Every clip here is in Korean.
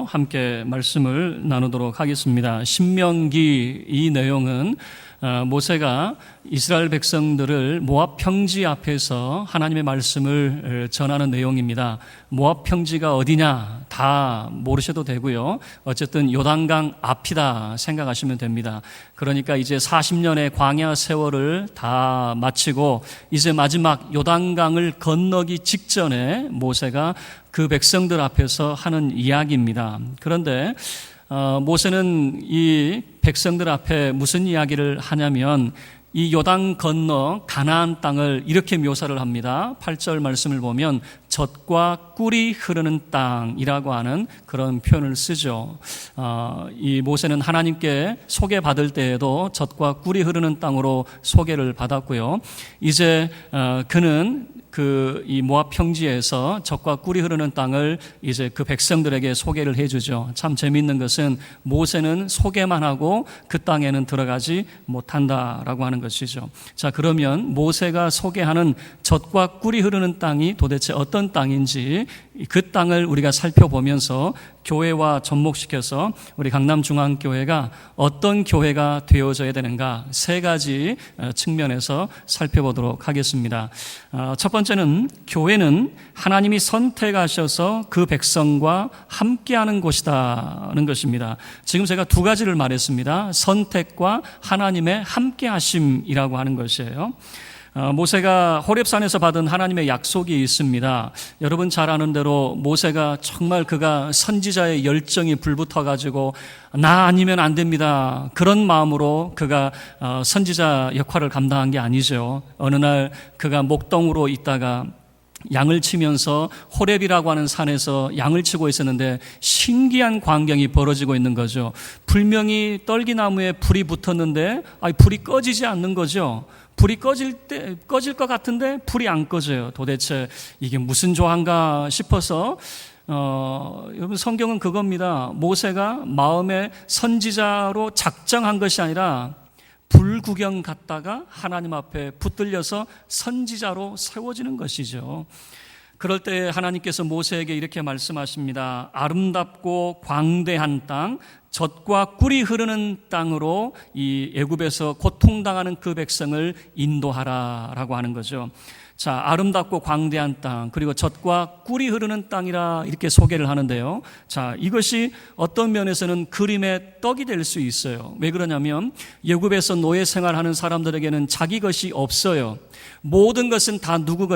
함께 말씀을 나누도록 하겠습니다. 신명기 이 내용은 모세가 이스라엘 백성들을 모압 평지 앞에서 하나님의 말씀을 전하는 내용입니다. 모압 평지가 어디냐 다 모르셔도 되고요. 어쨌든 요단강 앞이다 생각하시면 됩니다. 그러니까 이제 40년의 광야 세월을 다 마치고 이제 마지막 요단강을 건너기 직전에 모세가 그 백성들 앞에서 하는 이야기입니다. 그런데 모세는 이 백성들 앞에 무슨 이야기를 하냐면 이 요단 건너 가나안 땅을 이렇게 묘사를 합니다. 8절 말씀을 보면 젖과 꿀이 흐르는 땅이라고 하는 그런 표현을 쓰죠. 이 모세는 하나님께 소개받을 때에도 젖과 꿀이 흐르는 땅으로 소개를 받았고요. 이제 그는 이 모압 평지에서 젖과 꿀이 흐르는 땅을 이제 그 백성들에게 소개를 해주죠. 참 재미있는 것은 모세는 소개만 하고 그 땅에는 들어가지 못한다라고 하는 것이죠. 자, 그러면 모세가 소개하는 젖과 꿀이 흐르는 땅이 도대체 어떤 땅인지 그 땅을 우리가 살펴보면서 교회와 접목시켜서 우리 강남중앙교회가 어떤 교회가 되어져야 되는가 세 가지 측면에서 살펴보도록 하겠습니다. 첫 번째는 교회는 하나님이 선택하셔서 그 백성과 함께하는 곳이라는 것입니다. 지금 제가 두 가지를 말했습니다. 선택과 하나님의 함께하심이라고 하는 것이에요. 모세가 호렙산에서 받은 하나님의 약속이 있습니다. 여러분 잘 아는 대로 모세가 정말 그가 선지자의 열정이 불붙어가지고 나 아니면 안 됩니다. 그런 마음으로 그가 선지자 역할을 감당한 게 아니죠. 어느 날 그가 목동으로 있다가 양을 치면서 호렙이라고 하는 산에서 양을 치고 있었는데 신기한 광경이 벌어지고 있는 거죠. 불명이 떨기나무에 불이 붙었는데 불이 꺼지지 않는 거죠. 불이 꺼질 것 같은데 불이 안 꺼져요. 도대체 이게 무슨 조항가 싶어서 여러분 성경은 그겁니다. 모세가 마음에 선지자로 작정한 것이 아니라 불구경 갔다가 하나님 앞에 붙들려서 선지자로 세워지는 것이죠. 그럴 때 하나님께서 모세에게 이렇게 말씀하십니다. 아름답고 광대한 땅, 젖과 꿀이 흐르는 땅으로 이 애굽에서 고통당하는 그 백성을 인도하라라고 하는 거죠. 자, 아름답고 광대한 땅, 그리고 젖과 꿀이 흐르는 땅이라 이렇게 소개를 하는데요. 자, 이것이 어떤 면에서는 그림의 떡이 될 수 있어요. 왜 그러냐면 애굽에서 노예 생활하는 사람들에게는 자기 것이 없어요. 모든 것은 다 누구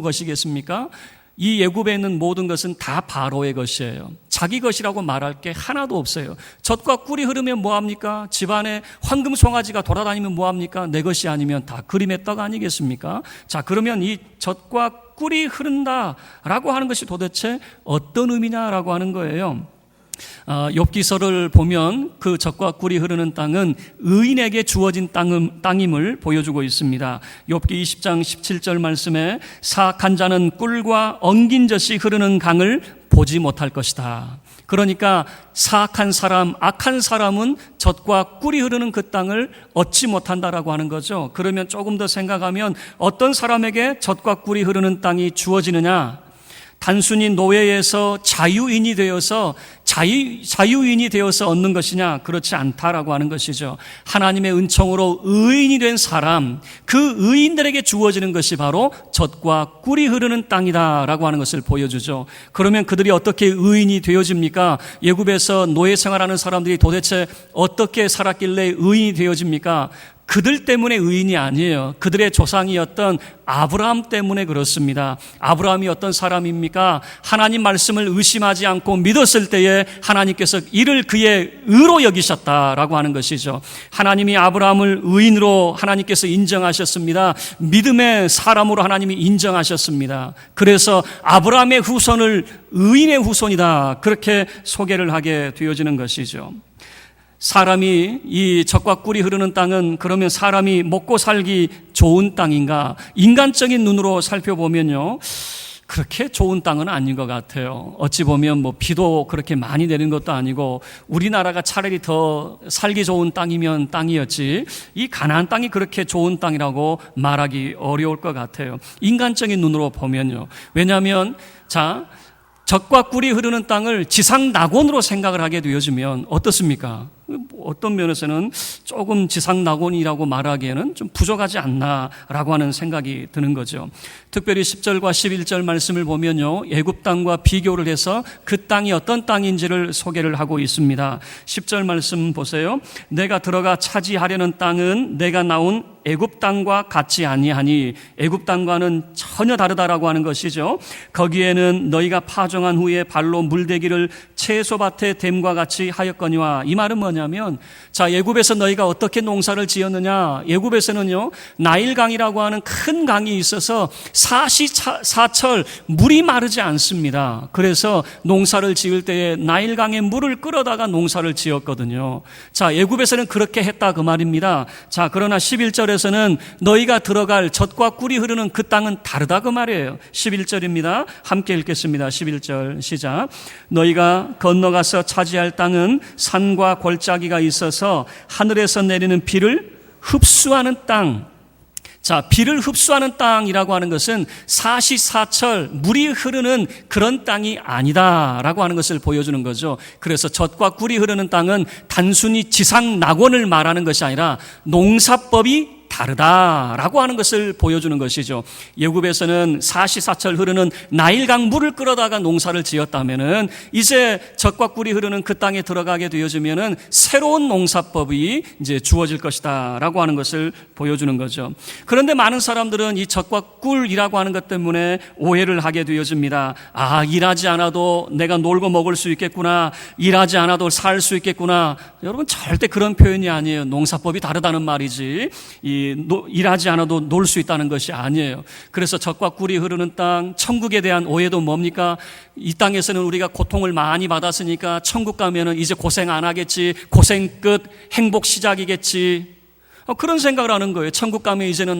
것이겠습니까? 이 애굽에 있는 모든 것은 다 바로의 것이에요. 자기 것이라고 말할 게 하나도 없어요. 젖과 꿀이 흐르면 뭐합니까? 집안에 황금 송아지가 돌아다니면 뭐합니까? 내 것이 아니면 다 그림의 떡 아니겠습니까? 자, 그러면 이 젖과 꿀이 흐른다라고 하는 것이 도대체 어떤 의미냐라고 하는 거예요. 욥기서를 보면 그 젖과 꿀이 흐르는 땅은 의인에게 주어진 땅임을 보여주고 있습니다. 욥기 20장 17절 말씀에 사악한 자는 꿀과 엉긴 젖이 흐르는 강을 보지 못할 것이다. 그러니까 사악한 사람, 악한 사람은 젖과 꿀이 흐르는 그 땅을 얻지 못한다라고 하는 거죠. 그러면 조금 더 생각하면 어떤 사람에게 젖과 꿀이 흐르는 땅이 주어지느냐? 단순히 노예에서 자유인이 되어서 얻는 것이냐? 그렇지 않다라고 하는 것이죠. 하나님의 은총으로 의인이 된 사람, 그 의인들에게 주어지는 것이 바로 젖과 꿀이 흐르는 땅이다라고 하는 것을 보여주죠. 그러면 그들이 어떻게 의인이 되어집니까? 애굽에서 노예 생활하는 사람들이 도대체 어떻게 살았길래 의인이 되어집니까? 그들 때문에 의인이 아니에요. 그들의 조상이었던 아브라함 때문에 그렇습니다. 아브라함이 어떤 사람입니까? 하나님 말씀을 의심하지 않고 믿었을 때에 하나님께서 이를 그의 의로 여기셨다라고 하는 것이죠. 하나님이 아브라함을 의인으로 하나님께서 인정하셨습니다. 믿음의 사람으로 하나님이 인정하셨습니다. 그래서 아브라함의 후손을 의인의 후손이다, 그렇게 소개를 하게 되어지는 것이죠. 사람이 이 젖과 꿀이 흐르는 땅은 그러면 사람이 먹고 살기 좋은 땅인가? 인간적인 눈으로 살펴보면요, 그렇게 좋은 땅은 아닌 것 같아요. 어찌 보면 비도 그렇게 많이 내리는 것도 아니고 우리나라가 차라리 더 살기 좋은 땅이면 땅이었지 이 가나안 땅이 그렇게 좋은 땅이라고 말하기 어려울 것 같아요. 인간적인 눈으로 보면요. 왜냐하면 젖과 꿀이 흐르는 땅을 지상 낙원으로 생각을 하게 되어지면 어떻습니까? 어떤 면에서는 조금 지상 낙원이라고 말하기에는 좀 부족하지 않나라고 하는 생각이 드는 거죠. 특별히 10절과 11절 말씀을 보면요, 애굽 땅과 비교를 해서 그 땅이 어떤 땅인지를 소개를 하고 있습니다. 10절 말씀 보세요. 내가 들어가 차지하려는 땅은 내가 나온 애굽 땅과 같지 아니하니, 애굽 땅과는 전혀 다르다라고 하는 것이죠. 거기에는 너희가 파종한 후에 발로 물대기를 채소밭에 댐과 같이 하였거니와. 이 말은 뭐냐면, 자, 애굽에서 너희가 어떻게 농사를 지었느냐? 애굽에서는요, 나일강이라고 하는 큰 강이 있어서 사시사철 물이 마르지 않습니다. 그래서 농사를 지을 때에 나일강의 물을 끌어다가 농사를 지었거든요. 자, 애굽에서는 그렇게 했다 그 말입니다. 자, 그러나 11절에서는 너희가 들어갈 젖과 꿀이 흐르는 그 땅은 다르다 그 말이에요. 11절입니다. 함께 읽겠습니다. 11절 시작. 너희가 건너가서 차지할 땅은 산과 골짜기가 있어서 하늘에서 내리는 비를 흡수하는 땅. 자, 비를 흡수하는 땅이라고 하는 것은 사시사철 물이 흐르는 그런 땅이 아니다라고 하는 것을 보여주는 거죠. 그래서 젖과 꿀이 흐르는 땅은 단순히 지상 낙원을 말하는 것이 아니라 농사법이 다르다라고 하는 것을 보여주는 것이죠. 애굽에서는 사시사철 흐르는 나일강 물을 끌어다가 농사를 지었다면은 이제 젖과 꿀이 흐르는 그 땅에 들어가게 되어지면은 새로운 농사법이 이제 주어질 것이다라고 하는 것을 보여주는 거죠. 그런데 많은 사람들은 이 젖과 꿀이라고 하는 것 때문에 오해를 하게 되어집니다. 아, 일하지 않아도 내가 놀고 먹을 수 있겠구나. 일하지 않아도 살 수 있겠구나. 여러분, 절대 그런 표현이 아니에요. 농사법이 다르다는 말이지. 일하지 않아도 놀 수 있다는 것이 아니에요. 그래서 젖과 꿀이 흐르는 땅, 천국에 대한 오해도 뭡니까? 이 땅에서는 우리가 고통을 많이 받았으니까 천국 가면은 이제 고생 안 하겠지, 고생 끝, 행복 시작이겠지. 그런 생각을 하는 거예요. 천국 가면 이제는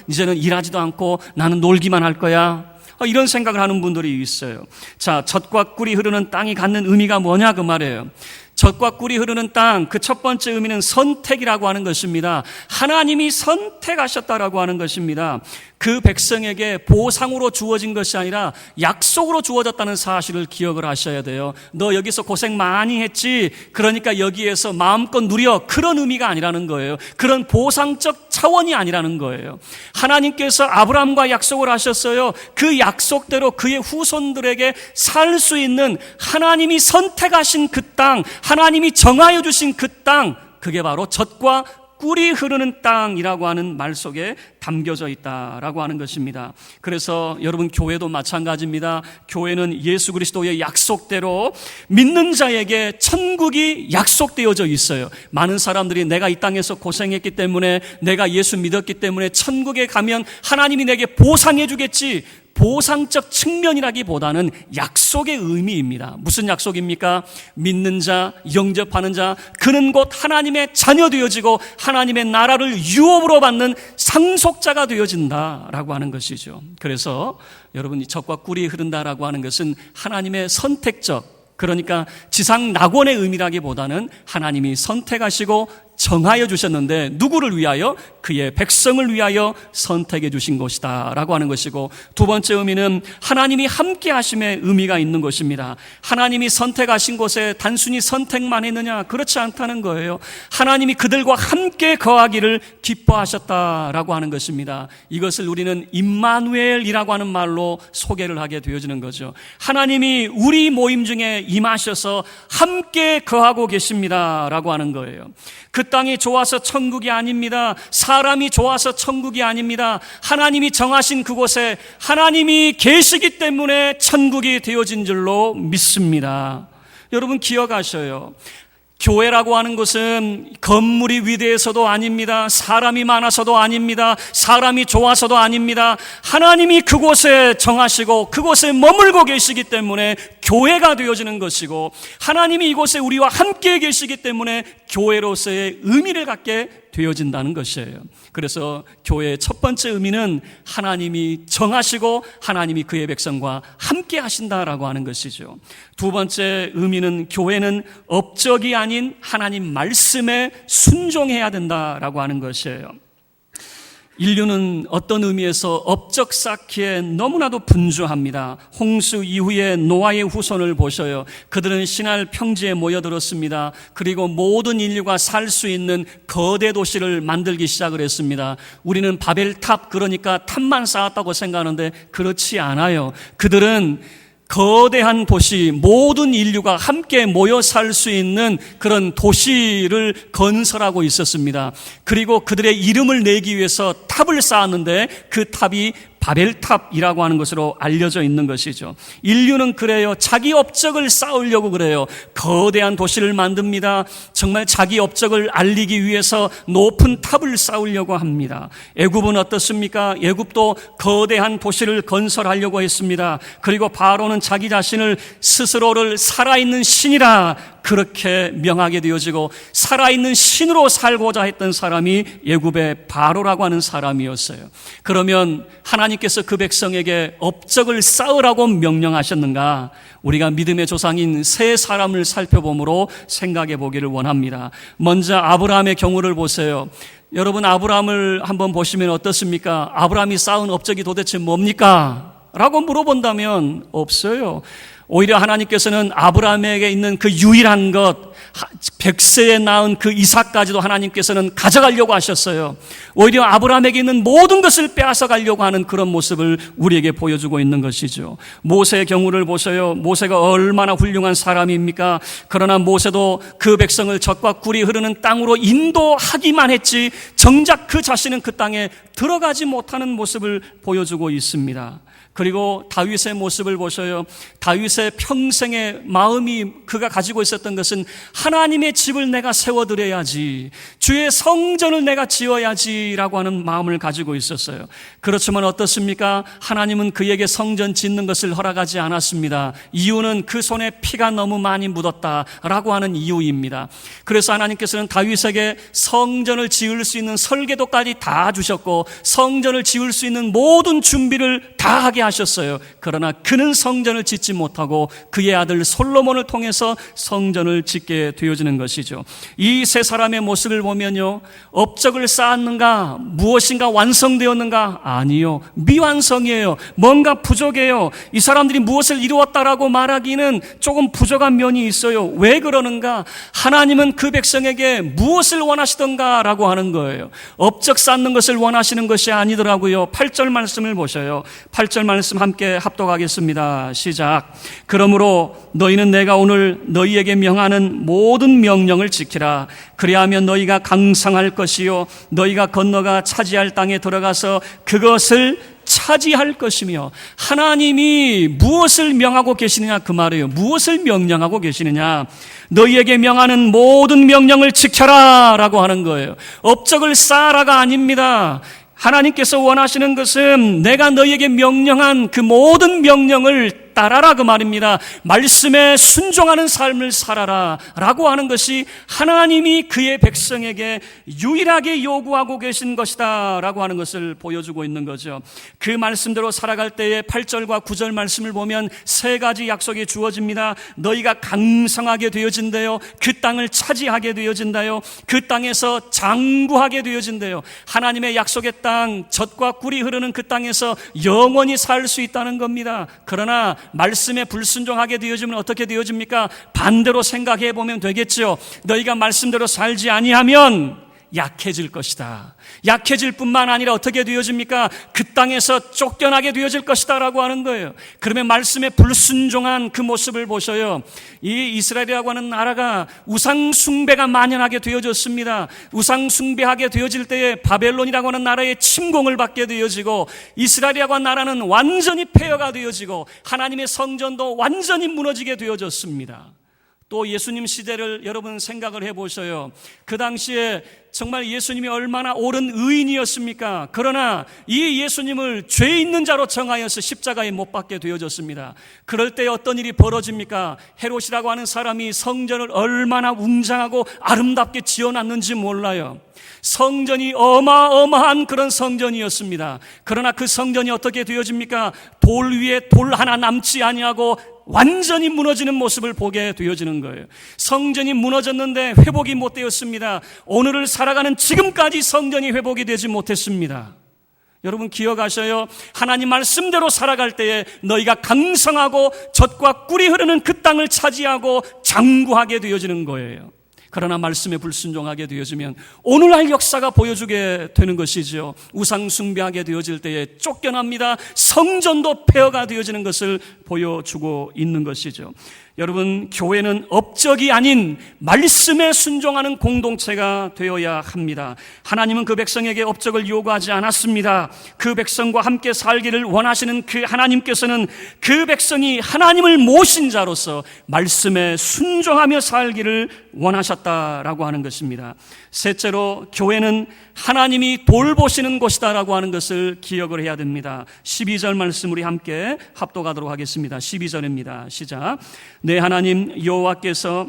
이제는 일하지도 않고 나는 놀기만 할 거야. 이런 생각을 하는 분들이 있어요. 자, 젖과 꿀이 흐르는 땅이 갖는 의미가 뭐냐 그 말이에요. 젖과 꿀이 흐르는 땅, 그 첫 번째 의미는 선택이라고 하는 것입니다. 하나님이 선택하셨다라고 하는 것입니다. 그 백성에게 보상으로 주어진 것이 아니라 약속으로 주어졌다는 사실을 기억을 하셔야 돼요. 너 여기서 고생 많이 했지, 그러니까 여기에서 마음껏 누려, 그런 의미가 아니라는 거예요. 그런 보상적 차원이 아니라는 거예요. 하나님께서 아브라함과 약속을 하셨어요. 그 약속대로 그의 후손들에게 살 수 있는 하나님이 선택하신 그 땅, 하나님이 정하여 주신 그 땅, 그게 바로 젖과 꿀이 흐르는 땅이라고 하는 말 속에 담겨져 있다라고 하는 것입니다. 그래서 여러분, 교회도 마찬가지입니다. 교회는 예수 그리스도의 약속대로 믿는 자에게 천국이 약속되어져 있어요. 많은 사람들이 내가 이 땅에서 고생했기 때문에, 내가 예수 믿었기 때문에 천국에 가면 하나님이 내게 보상해 주겠지, 보상적 측면이라기보다는 약속의 의미입니다. 무슨 약속입니까? 믿는 자, 영접하는 자, 그는 곧 하나님의 자녀 되어지고 하나님의 나라를 유업으로 받는 상속자가 되어진다라고 하는 것이죠. 그래서 여러분, 이 젖과 꿀이 흐른다라고 하는 것은 하나님의 선택적, 그러니까 지상 낙원의 의미라기보다는 하나님이 선택하시고 정하여 주셨는데 누구를 위하여? 그의 백성을 위하여 선택해 주신 것이다 라고 하는 것이고, 두 번째 의미는 하나님이 함께 하심의 의미가 있는 것입니다. 하나님이 선택하신 곳에 단순히 선택만 했느냐? 그렇지 않다는 거예요. 하나님이 그들과 함께 거하기를 기뻐하셨다라고 하는 것입니다. 이것을 우리는 임마누엘이라고 하는 말로 소개를 하게 되어지는 거죠. 하나님이 우리 모임 중에 임하셔서 함께 거하고 계십니다라고 하는 거예요. 그 땅이 좋아서 천국이 아닙니다. 사람이 좋아서 천국이 아닙니다. 하나님이 정하신 그곳에 하나님이 계시기 때문에 천국이 되어진 줄로 믿습니다. 여러분, 기억하셔요. 교회라고 하는 것은 건물이 위대해서도 아닙니다. 사람이 많아서도 아닙니다. 사람이 좋아서도 아닙니다. 하나님이 그곳에 정하시고 그곳에 머물고 계시기 때문에 교회가 되어지는 것이고, 하나님이 이곳에 우리와 함께 계시기 때문에 교회로서의 의미를 갖게 되어진다는 것이에요. 그래서 교회의 첫 번째 의미는 하나님이 정하시고 하나님이 그의 백성과 함께 하신다라고 하는 것이죠. 두 번째 의미는 교회는 업적이 아닌 하나님 말씀에 순종해야 된다라고 하는 것이에요. 인류는 어떤 의미에서 업적 쌓기에 너무나도 분주합니다. 홍수 이후에 노아의 후손을 보셔요. 그들은 시날 평지에 모여들었습니다. 그리고 모든 인류가 살 수 있는 거대 도시를 만들기 시작을 했습니다. 우리는 바벨탑, 그러니까 탑만 쌓았다고 생각하는데 그렇지 않아요. 그들은 거대한 도시, 모든 인류가 함께 모여 살 수 있는 그런 도시를 건설하고 있었습니다. 그리고 그들의 이름을 내기 위해서 탑을 쌓았는데 그 탑이 바벨탑이라고 하는 것으로 알려져 있는 것이죠. 인류는 그래요. 자기 업적을 쌓으려고 그래요. 거대한 도시를 만듭니다. 정말 자기 업적을 알리기 위해서 높은 탑을 쌓으려고 합니다. 애굽은 어떻습니까? 애굽도 거대한 도시를 건설하려고 했습니다. 그리고 바로는 자기 자신을 스스로를 살아있는 신이라 그렇게 명하게 되어지고 살아있는 신으로 살고자 했던 사람이 애굽의 바로라고 하는 사람이었어요. 그러면 하나님께서 그 백성에게 업적을 쌓으라고 명령하셨는가? 우리가 믿음의 조상인 세 사람을 살펴보므로 생각해 보기를 원합니다. 먼저 아브라함의 경우를 보세요. 여러분, 아브라함을 한번 보시면 어떻습니까? 아브라함이 쌓은 업적이 도대체 뭡니까? 라고 물어본다면 없어요. 오히려 하나님께서는 아브라함에게 있는 그 유일한 것, 100세에 낳은 그 이삭까지도 하나님께서는 가져가려고 하셨어요. 오히려 아브라함에게 있는 모든 것을 빼앗아 가려고 하는 그런 모습을 우리에게 보여주고 있는 것이죠. 모세의 경우를 보셔요. 모세가 얼마나 훌륭한 사람입니까? 그러나 모세도 그 백성을 젖과 꿀이 흐르는 땅으로 인도하기만 했지 정작 그 자신은 그 땅에 들어가지 못하는 모습을 보여주고 있습니다. 그리고 다윗의 모습을 보셔요. 다윗의 평생의 마음이 그가 가지고 있었던 것은 하나님의 집을 내가 세워드려야지, 주의 성전을 내가 지어야지라고 하는 마음을 가지고 있었어요. 그렇지만 어떻습니까? 하나님은 그에게 성전 짓는 것을 허락하지 않았습니다. 이유는 그 손에 피가 너무 많이 묻었다라고 하는 이유입니다. 그래서 하나님께서는 다윗에게 성전을 지을 수 있는 설계도까지 다 주셨고 성전을 지을 수 있는 모든 준비를 다 하게 하셨어요. 그러나 그는 성전을 짓지 못하고 그의 아들 솔로몬을 통해서 성전을 짓게 되어지는 것이죠. 이 세 사람의 모습을 보면요, 업적을 쌓았는가? 무엇인가 완성되었는가? 아니요, 미완성이에요. 뭔가 부족해요. 이 사람들이 무엇을 이루었다라고 말하기는 조금 부족한 면이 있어요. 왜 그러는가? 하나님은 그 백성에게 무엇을 원하시던가라고 하는 거예요. 업적 쌓는 것을 원하시는 것이 아니더라고요. 8절 말씀을 보셔요. 8절 말씀 함께 합독하겠습니다. 시작. 그러므로 너희는 내가 오늘 너희에게 명하는 모든 명령을 지키라. 그리하면 너희가 강성할 것이요 너희가 건너가 차지할 땅에 들어가서 그것을 차지할 것이며. 하나님이 무엇을 명하고 계시느냐 그 말이에요. 무엇을 명령하고 계시느냐? 너희에게 명하는 모든 명령을 지켜라 라고 하는 거예요. 업적을 쌓아라가 아닙니다. 하나님께서 원하시는 것은 내가 너희에게 명령한 그 모든 명령을 따라라 그 말입니다. 말씀에 순종하는 삶을 살아라 라고 하는 것이 하나님이 그의 백성에게 유일하게 요구하고 계신 것이다 라고 하는 것을 보여주고 있는 거죠. 그 말씀대로 살아갈 때에 8절과 9절 말씀을 보면 세 가지 약속이 주어집니다. 너희가 강성하게 되어진대요. 그 땅을 차지하게 되어진다요. 그 땅에서 장구하게 되어진대요. 하나님의 약속의 땅, 젖과 꿀이 흐르는 그 땅에서 영원히 살 수 있다는 겁니다. 그러나 말씀에 불순종하게 되어지면 어떻게 되어집니까? 반대로 생각해 보면 되겠죠. 너희가 말씀대로 살지 아니하면 약해질 것이다. 약해질 뿐만 아니라 어떻게 되어집니까? 그 땅에서 쫓겨나게 되어질 것이다 라고 하는 거예요. 그러면 말씀에 불순종한 그 모습을 보셔요. 이 이스라엘이라고 하는 나라가 우상숭배가 만연하게 되어졌습니다. 우상숭배하게 되어질 때에 바벨론이라고 하는 나라의 침공을 받게 되어지고 이스라엘이라고 하는 나라는 완전히 폐허가 되어지고 하나님의 성전도 완전히 무너지게 되어졌습니다. 또 예수님 시대를 여러분 생각을 해보셔요. 그 당시에 정말 예수님이 얼마나 옳은 의인이었습니까? 그러나 이 예수님을 죄 있는 자로 정하여서 십자가에 못 박게 되어졌습니다. 그럴 때 어떤 일이 벌어집니까? 헤롯이라고 하는 사람이 성전을 얼마나 웅장하고 아름답게 지어놨는지 몰라요. 성전이 어마어마한 그런 성전이었습니다. 그러나 그 성전이 어떻게 되어집니까? 돌 위에 돌 하나 남지 아니하고 완전히 무너지는 모습을 보게 되어지는 거예요. 성전이 무너졌는데 회복이 못 되었습니다. 오늘을 살아가는 지금까지 성전이 회복이 되지 못했습니다. 여러분 기억하셔요. 하나님 말씀대로 살아갈 때에 너희가 강성하고 젖과 꿀이 흐르는 그 땅을 차지하고 장구하게 되어지는 거예요. 그러나 말씀에 불순종하게 되어지면 오늘날 역사가 보여주게 되는 것이죠. 우상 숭배하게 되어질 때에 쫓겨납니다. 성전도 폐허가 되어지는 것을 보여주고 있는 것이죠. 여러분, 교회는 업적이 아닌 말씀에 순종하는 공동체가 되어야 합니다. 하나님은 그 백성에게 업적을 요구하지 않았습니다. 그 백성과 함께 살기를 원하시는 그 하나님께서는 그 백성이 하나님을 모신 자로서 말씀에 순종하며 살기를 원하셨다라고 하는 것입니다. 셋째로, 교회는 하나님이 돌보시는 곳이다라고 하는 것을 기억을 해야 됩니다. 12절 말씀 우리 함께 합독하도록 하겠습니다. 12절입니다. 시작. 내 하나님 여호와께서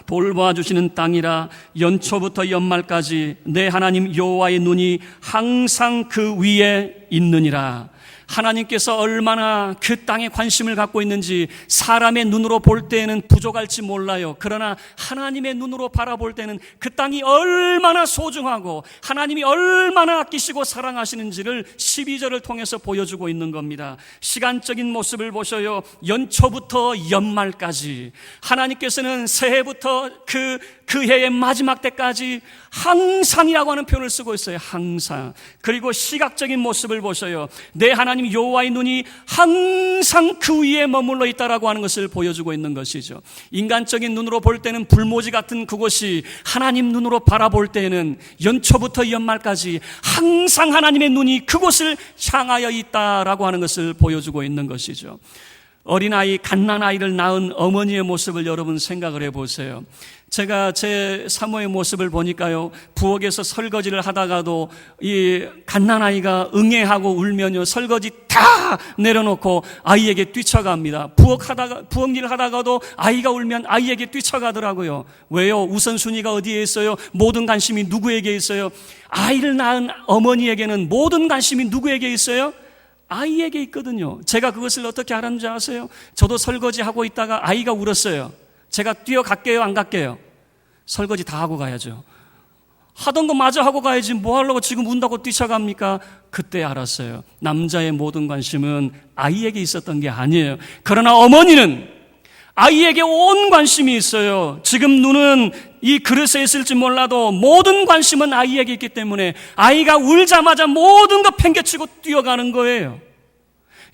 돌보아 주시는 땅이라 연초부터 연말까지 내 하나님 여호와의 눈이 항상 그 위에 있느니라. 하나님께서 얼마나 그 땅에 관심을 갖고 있는지 사람의 눈으로 볼 때에는 부족할지 몰라요. 그러나 하나님의 눈으로 바라볼 때는 그 땅이 얼마나 소중하고 하나님이 얼마나 아끼시고 사랑하시는지를 12절을 통해서 보여주고 있는 겁니다. 시간적인 모습을 보셔요. 연초부터 연말까지 하나님께서는 새해부터 그 해의 마지막 때까지 항상이라고 하는 표현을 쓰고 있어요. 항상. 그리고 시각적인 모습을 보셔요. 내 하나님 여호와의 눈이 항상 그 위에 머물러 있다라고 하는 것을 보여주고 있는 것이죠. 인간적인 눈으로 볼 때는 불모지 같은 그곳이 하나님 눈으로 바라볼 때는 연초부터 연말까지 항상 하나님의 눈이 그곳을 향하여 있다라고 하는 것을 보여주고 있는 것이죠. 어린아이, 갓난아이를 낳은 어머니의 모습을 여러분 생각을 해보세요. 제가 제 사모의 모습을 보니까요, 부엌에서 설거지를 하다가도 이 갓난아이가 응애하고 울면요, 설거지 다 내려놓고 아이에게 뛰쳐갑니다. 부엌 일을 하다가도 아이가 울면 아이에게 뛰쳐가더라고요. 왜요? 우선순위가 어디에 있어요? 모든 관심이 누구에게 있어요? 아이를 낳은 어머니에게는 모든 관심이 누구에게 있어요? 아이에게 있거든요. 제가 그것을 어떻게 알았는지 아세요? 저도 설거지하고 있다가 아이가 울었어요. 제가 뛰어갈게요, 안 갈게요? 설거지 다 하고 가야죠. 하던 거 마저 하고 가야지 뭐 하려고 지금 운다고 뛰쳐갑니까? 그때 알았어요. 남자의 모든 관심은 아이에게 있었던 게 아니에요. 그러나 어머니는 아이에게 온 관심이 있어요. 지금 눈은 이 그릇에 있을지 몰라도 모든 관심은 아이에게 있기 때문에 아이가 울자마자 모든 거 팽개치고 뛰어가는 거예요.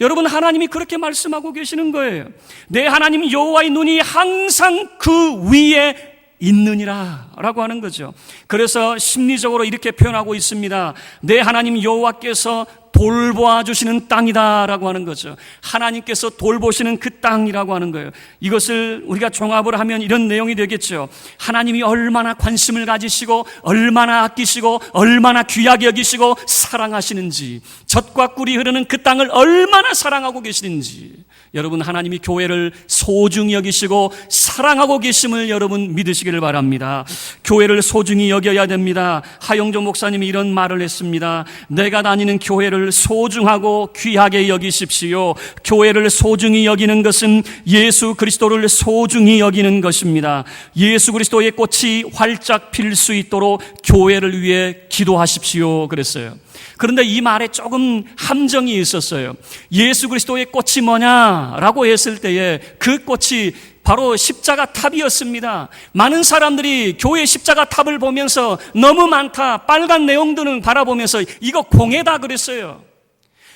여러분, 하나님이 그렇게 말씀하고 계시는 거예요. 내 하나님 여호와의 눈이 항상 그 위에 있느니라 라고 하는 거죠. 그래서 심리적으로 이렇게 표현하고 있습니다. 내 하나님 여호와께서 돌보아 주시는 땅이다 라고 하는 거죠. 하나님께서 돌보시는 그 땅이라고 하는 거예요. 이것을 우리가 종합을 하면 이런 내용이 되겠죠. 하나님이 얼마나 관심을 가지시고 얼마나 아끼시고 얼마나 귀하게 여기시고 사랑하시는지, 젖과 꿀이 흐르는 그 땅을 얼마나 사랑하고 계시는지, 여러분, 하나님이 교회를 소중히 여기시고 사랑하고 계심을 여러분 믿으시기를 바랍니다. 교회를 소중히 여겨야 됩니다. 하영조 목사님이 이런 말을 했습니다. 내가 다니는 교회를 소중하고 귀하게 여기십시오. 교회를 소중히 여기는 것은 예수 그리스도를 소중히 여기는 것입니다. 예수 그리스도의 꽃이 활짝 필 수 있도록 교회를 위해 기도하십시오 그랬어요. 그런데 이 말에 조금 함정이 있었어요. 예수 그리스도의 꽃이 뭐냐라고 했을 때에 그 꽃이 바로 십자가 탑이었습니다. 많은 사람들이 교회 십자가 탑을 보면서 너무 많다, 빨간 내용들을 바라보면서 이거 공예다 그랬어요.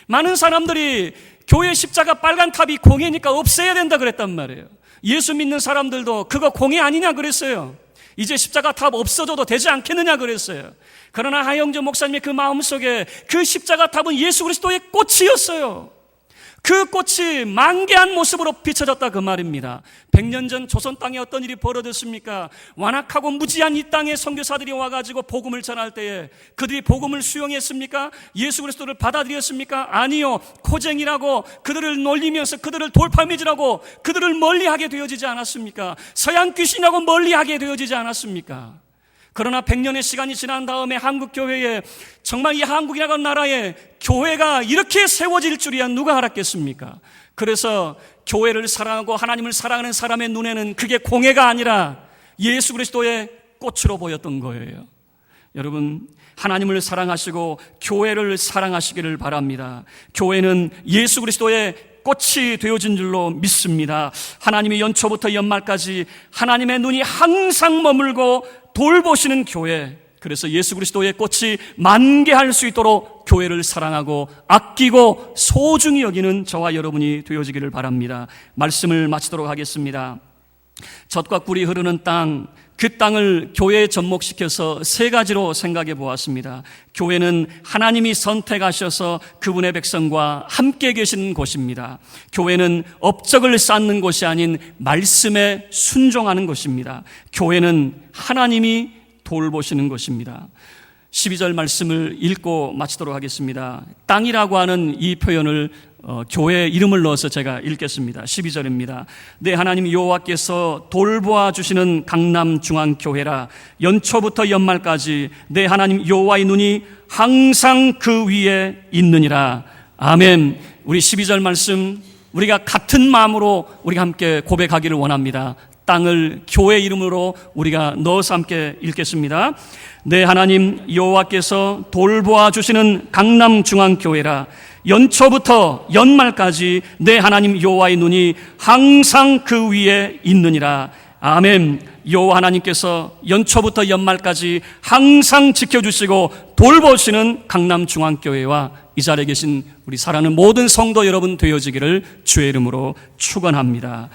많은 사람들이 교회 십자가 빨간 탑이 공예니까 없애야 된다 그랬단 말이에요. 예수 믿는 사람들도 그거 공예 아니냐 그랬어요. 이제 십자가 탑 없어져도 되지 않겠느냐 그랬어요. 그러나 하영조 목사님의 그 마음속에 그 십자가 탑은 예수 그리스도의 꽃이었어요. 그 꽃이 만개한 모습으로 비춰졌다 그 말입니다. 100년 전 조선 땅에 어떤 일이 벌어졌습니까? 완악하고 무지한 이 땅에 선교사들이 와가지고 복음을 전할 때에 그들이 복음을 수용했습니까? 예수 그리스도를 받아들였습니까? 아니요. 코쟁이라고 그들을 놀리면서 그들을 돌팔매질하고 그들을 멀리하게 되어지지 않았습니까? 서양 귀신이라고 멀리하게 되어지지 않았습니까? 그러나 100년의 시간이 지난 다음에 한국 교회에, 정말 이 한국이라는 나라에 교회가 이렇게 세워질 줄이야 누가 알았겠습니까? 그래서 교회를 사랑하고 하나님을 사랑하는 사람의 눈에는 그게 공예가 아니라 예수 그리스도의 꽃으로 보였던 거예요. 여러분, 하나님을 사랑하시고 교회를 사랑하시기를 바랍니다. 교회는 예수 그리스도의 꽃이 되어진 줄로 믿습니다. 하나님이 연초부터 연말까지 하나님의 눈이 항상 머물고 돌보시는 교회, 그래서 예수 그리스도의 꽃이 만개할 수 있도록 교회를 사랑하고 아끼고 소중히 여기는 저와 여러분이 되어지기를 바랍니다. 말씀을 마치도록 하겠습니다. 젖과 꿀이 흐르는 땅, 그 땅을 교회에 접목시켜서 세 가지로 생각해 보았습니다. 교회는 하나님이 선택하셔서 그분의 백성과 함께 계신 곳입니다. 교회는 업적을 쌓는 곳이 아닌 말씀에 순종하는 곳입니다. 교회는 하나님이 돌보시는 것입니다. 12절 말씀을 읽고 마치도록 하겠습니다. 땅이라고 하는 이 표현을 교회의 이름을 넣어서 제가 읽겠습니다. 12절입니다. 내 하나님 여호와께서 돌보아 주시는 강남 중앙교회라. 연초부터 연말까지 내 하나님 여호와의 눈이 항상 그 위에 있느니라. 아멘. 우리 12절 말씀 우리가 같은 마음으로 우리가 함께 고백하기를 원합니다. 땅을 교회 이름으로 우리가 넣어서 함께 읽겠습니다. 내 하나님 여호와께서 돌보아 주시는 강남 중앙교회라. 연초부터 연말까지 내 하나님 여호와의 눈이 항상 그 위에 있느니라. 아멘. 여호와 하나님께서 연초부터 연말까지 항상 지켜주시고 돌보시는 강남 중앙교회와 이 자리에 계신 우리 사랑하는 모든 성도 여러분 되어지기를 주의 이름으로 축원합니다.